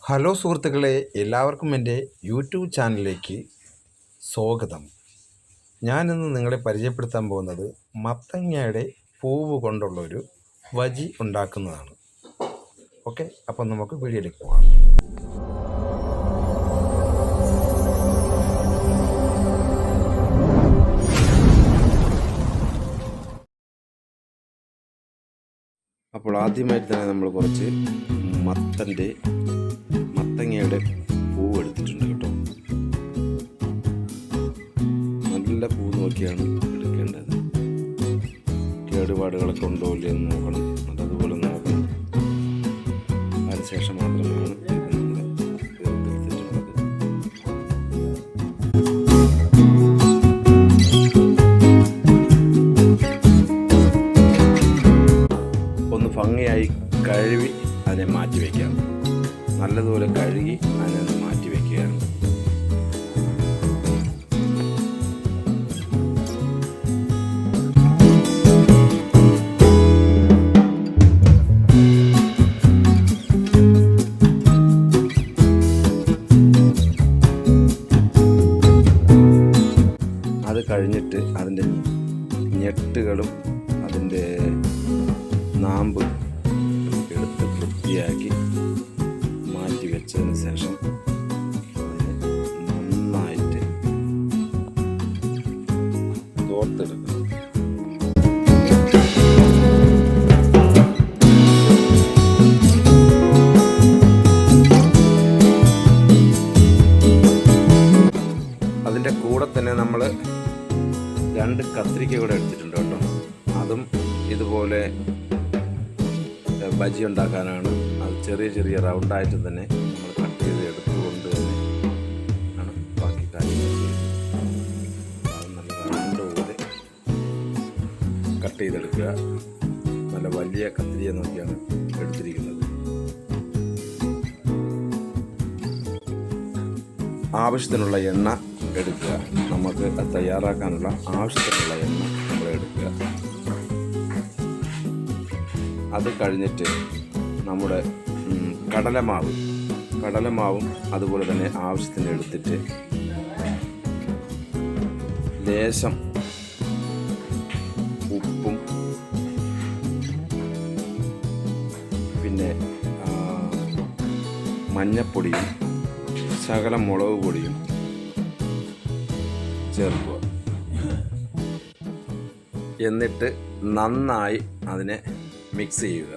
Hello സുഹൃത്തുക്കളെ, എല്ലാവർക്കും എൻ്റെ യൂട്യൂബ് ചാനലിലേക്ക് സ്വാഗതം. ഞാനിന്ന് നിങ്ങളെ പരിചയപ്പെടുത്താൻ പോകുന്നത് മത്തങ്ങയുടെ പൂവ് കൊണ്ടുള്ളൊരു വജി ഉണ്ടാക്കുന്നതാണ്. ഓക്കെ, അപ്പം നമുക്ക് വീഡിയോയിലേക്ക് പോകാം. അപ്പോൾ ആദ്യമായിട്ട് തന്നെ നമ്മൾ കുറച്ച് മത്തങ്ങയുടെ പൂവ് എടുത്തിട്ടുണ്ട് കേട്ടോ. നല്ല പൂ നോക്കിയാണ് എടുക്കേണ്ടത്. കേടുപാടുകളൊക്കെ ഉണ്ടോ ഇല്ലയോ എന്ന് നോക്കണം. അതതുപോലെ നോക്കണം. അതിനുശേഷം മാത്രമാണ് നമ്മൾ എടുത്തിട്ടുള്ളത്. ഒന്ന് ഭംഗിയായി കഴുകി അതിനെ മാറ്റി വയ്ക്കാം. നല്ലതുപോലെ കഴുകി അതിനെ മാറ്റി വയ്ക്കുകയാണ്. അത് കഴിഞ്ഞിട്ട് അതിൻ്റെ ഞെട്ടുകളും അതിൻ്റെ നാമ്പ് എടുത്ത് വൃത്തിയാക്കി മാറ്റി വെച്ചതിന് ശേഷം അതിനെ നന്നായിട്ട് തോർത്തെടുക്കണം. അതിൻ്റെ കൂടെ തന്നെ നമ്മൾ 2 കത്രിക്ക കൂടെ എടുത്തിട്ടുണ്ട് കേട്ടോ. അതും ഇതുപോലെ ബജി ഉണ്ടാക്കാനാണ്. അത് ചെറിയ ചെറിയ റൗണ്ടായിട്ട് തന്നെ നമ്മൾ കട്ട് ചെയ്ത് എടുത്തുകൊണ്ട് തന്നെ ആണ് ബാക്കി കാര്യങ്ങൾ ചെയ്യുന്നത്. അത് നല്ല റൗണ്ട് പോലെ കട്ട് ചെയ്തെടുക്കുക. നല്ല വലിയ കത്രിക നോക്കിയാണ് എടുത്തിരിക്കുന്നത്. ആവശ്യത്തിനുള്ള എണ്ണ എടുക്കുക. നമുക്ക് തയ്യാറാക്കാനുള്ള ആവശ്യത്തിനുള്ള എണ്ണ നമ്മൾ എടുക്കുക. അത് കഴിഞ്ഞിട്ട് നമ്മുടെ കടലമാവും അതുപോലെ തന്നെ ആവശ്യത്തിന് എടുത്തിട്ട് ലേശം ഉപ്പും പിന്നെ മഞ്ഞപ്പൊടിയും ശകലം മുളക് പൊടിയും ചേർക്കുക. എന്നിട്ട് നന്നായി അതിനെ മിക്സ് ചെയ്യുക.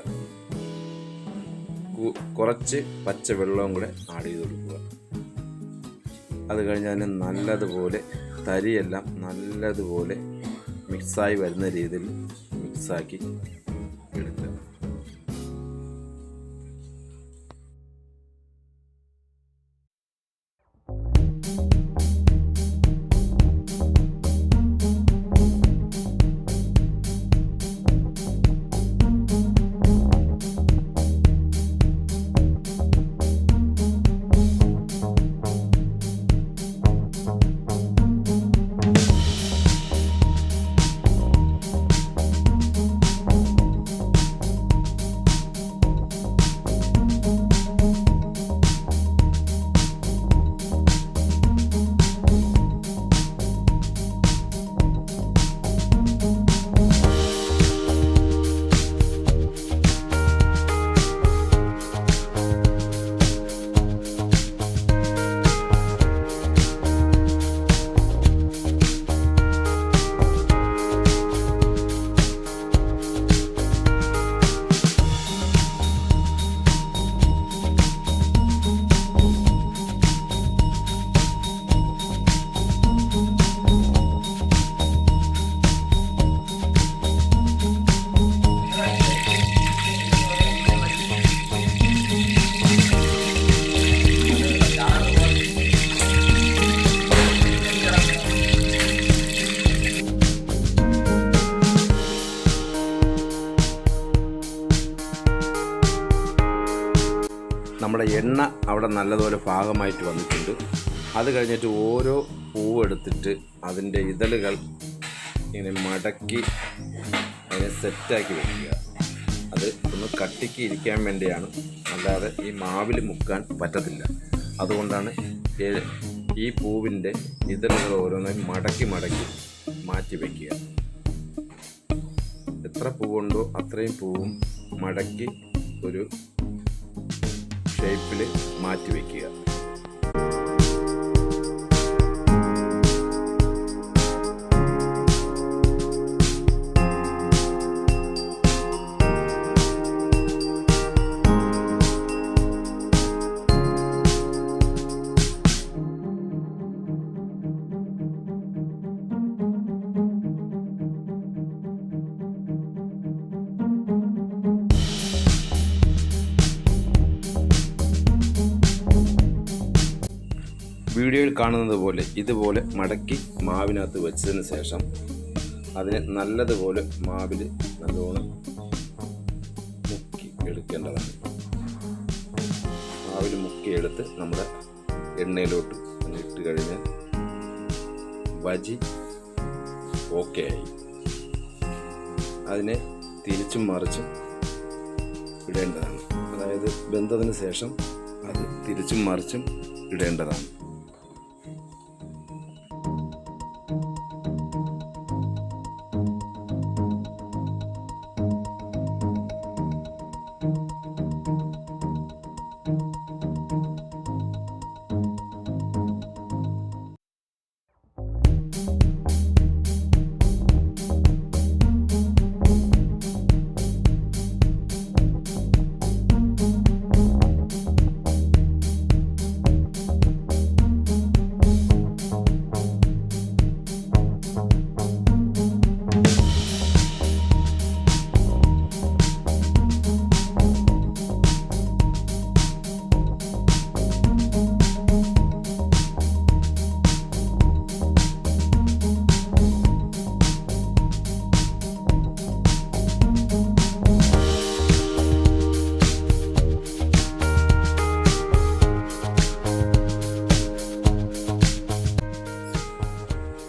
കുറച്ച് പച്ചവെള്ളവും കൂടെ ആഡ് ചെയ്ത് കൊടുക്കുക. അത് കഴിഞ്ഞ് അതിനെ നല്ലതുപോലെ തരിയെല്ലാം നല്ലതുപോലെ മിക്സായി വരുന്ന രീതിയിൽ മിക്സാക്കി എടുക്കുക. നമ്മുടെ എണ്ണ അവിടെ നല്ലതുപോലെ പാകമായിട്ട് വന്നിട്ടുണ്ട്. അത് കഴിഞ്ഞിട്ട് ഓരോ പൂവ് എടുത്തിട്ട് അതിൻ്റെ ഇതളുകൾ ഇങ്ങനെ മടക്കി അതിനെ സെറ്റാക്കി വയ്ക്കുക. അത് ഒന്ന് കട്ടിക്ക് ഇരിക്കാൻ വേണ്ടിയാണ്, അല്ലാതെ ഈ മാവിൽ മുക്കാൻ പറ്റത്തില്ല. അതുകൊണ്ടാണ് ഈ പൂവിൻ്റെ ഇതളുകൾ ഓരോന്നായി മടക്കി മടക്കി മാറ്റി വയ്ക്കുക. എത്ര പൂവുണ്ടോ അത്രയും പൂവും മടക്കി ഒരു ഷേപ്പിൽ മാറ്റി വയ്ക്കുക. വീഡിയോയിൽ കാണുന്നത് പോലെ ഇതുപോലെ മടക്കി മാവിനകത്ത് വെച്ചതിന് ശേഷം അതിനെ നല്ലതുപോലെ മാവിൽ നല്ലോണം മുക്കി എടുക്കേണ്ടതാണ്. മാവിൽ മുക്കിയെടുത്ത് നമ്മുടെ എണ്ണയിലോട്ട് ഇട്ട് കഴിഞ്ഞാൽ ബജി ഓക്കെ ആയി. അതിനെ തിരിച്ചും മറിച്ചും ഇടേണ്ടതാണ്. അതായത് വെന്തതിന് ശേഷം അത് തിരിച്ചും മറിച്ചും ഇടേണ്ടതാണ്.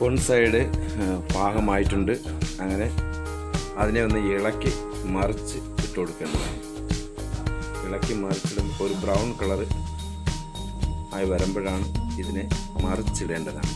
One side പാകമായിട്ടുണ്ട്. അങ്ങനെ അതിനെ ഒന്ന് ഇളക്കി മറിച്ച് ഇട്ട് കൊടുക്കേണ്ടതാണ്. ഇളക്കി മറിച്ചിടുമ്പോൾ ഒരു ബ്രൗൺ കളർ ആയി വരുമ്പോഴാണ് ഇതിനെ മറിച്ചിടേണ്ടതാണ്.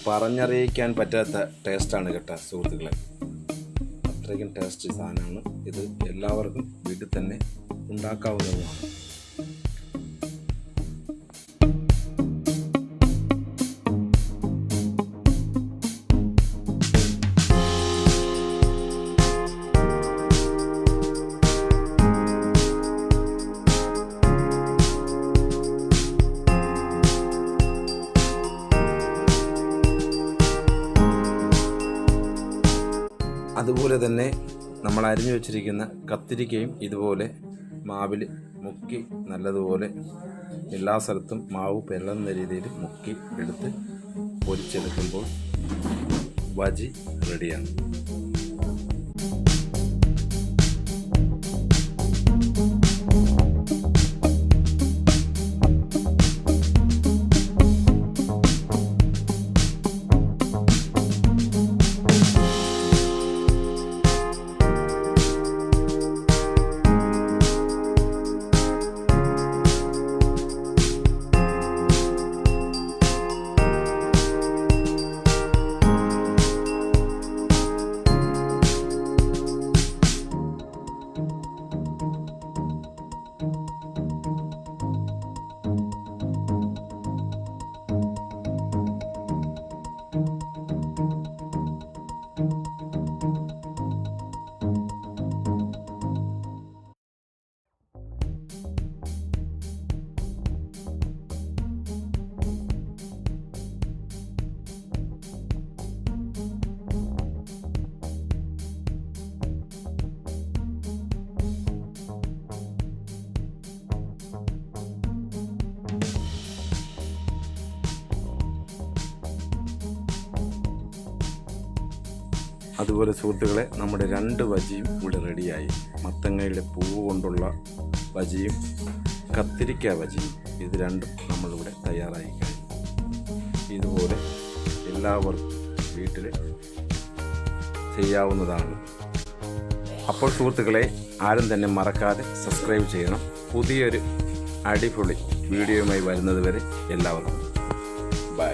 പറഞ്ഞറിയിക്കാൻ പറ്റാത്ത ടേസ്റ്റാണ് കേട്ടോ സുഹൃത്തുക്കളെ. അത്രയ്ക്കും ടേസ്റ്റ് സാധനമാണ് ഇത്. എല്ലാവർക്കും വീട്ടിൽ തന്നെ ഉണ്ടാക്കാവുന്നതുമാണ്. അതുപോലെ തന്നെ നമ്മൾ അരിഞ്ഞു വെച്ചിരിക്കുന്ന കത്തിരിക്കയും ഇതുപോലെ മാവിൽ മുക്കി നല്ലതുപോലെ എല്ലാ സ്ഥലത്തും മാവ് പെരളുന്ന രീതിയിൽ മുക്കി എടുത്ത് പൊരിച്ചെടുക്കുമ്പോൾ ബജി റെഡിയാണ്. അതുപോലെ സുഹൃത്തുക്കളെ, നമ്മുടെ 2 ബജിയും ഇവിടെ റെഡിയായി. മത്തങ്ങയുടെ പൂവ് കൊണ്ടുള്ള ബജിയും കത്തിരിക്ക ബജിയും, ഇത് രണ്ടും നമ്മളിവിടെ തയ്യാറായി കഴിഞ്ഞു. ഇതുപോലെ എല്ലാവർക്കും വീട്ടിൽ ചെയ്യാവുന്നതാണ്. അപ്പോൾ സുഹൃത്തുക്കളെ, ആരും തന്നെ മറക്കാതെ സബ്സ്ക്രൈബ് ചെയ്യണം. പുതിയൊരു അടിപൊളി വീഡിയോയുമായി വരുന്നത് വരെ എല്ലാവർക്കും ബൈ.